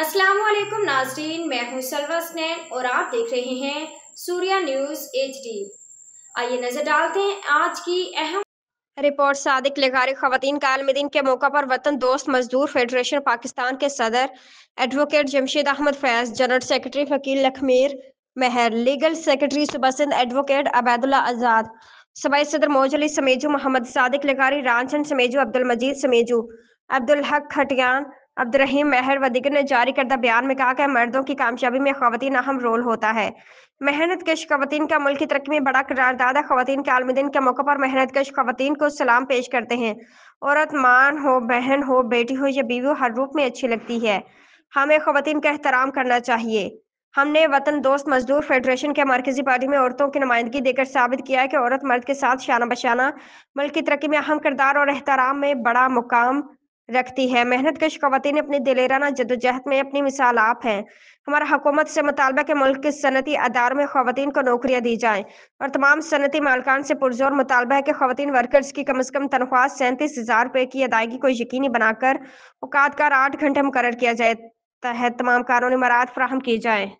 अस्सलाम वालेकुम नाज़रीन, मैं हूं सलवा स्नैन और आप देख रहे हैं सूर्या न्यूज़ HD। आइए नजर डालते हैं आज की अहम रिपोर्ट। सादिक लिगारी ख़वातीन के आलमी दिन के मौका पर वतन दोस्त मजदूर फेडरेशन पाकिस्तान के सदर एडवोकेट जमशेद अहमद फैज़, जनरल सेक्रेटरी वकील लखमीर मेहर, लीगल सेक्रेटरी सुबह सिंध एडवोकेट अबैदुल्ला आज़ाद, सबाई सदर मौज अली समेजू, मोहम्मद सादिक लिगारी, रामचंद समेजू, अब्दुल मजीद समेजू, अब्दुल हक खटियान, अब्दुर्रहीम मेहर व दीगर ने जारी करदा बयान में कहा कि मर्दों की कामयाबी में ख़वातीन अहम रोल होता है। मेहनत कश ख़वातीन का मुल्क की तरक्की में बड़ा किरदार है। ख़वातीन के आलमी दिन के मौके पर मेहनत कश ख़वातीन को सलाम पेश करते हैं। औरत मान हो, बहन हो, बेटी हो या बीवी हो, हर रूप में अच्छी लगती है। हमें ख़वातीन का एहतराम करना चाहिए। हमने वतन दोस्त मजदूर फेडरेशन के मरकजी पार्टी में औरतों की नुमाइंदगी देकर साबित किया है कि औरत मर्द के साथ शाना बशाना मुल्क की तरक्की में अहम किरदार और एहतराम में बड़ा मुकाम रखती है। मेहनत कश ख़वातीन अपनी दिलेराना जद्दोजहद में अपनी मिसाल आप हैं। हमारा हुकूमत से मुतालबा के मुल्क के सनती अदारों में ख़वातीन को नौकरियां दी जाएं और तमाम सनती मालकान से पुरजोर मुतालबा है कि ख़वातीन वर्कर्स की कम से कम तनख्वाह 37,000 रुपये की अदायगी को यकीनी बनाकर औकात कार 8 घंटे मुकर्रर किया जाए, तहत तमाम कानूनी मराहत फराहम की जाए।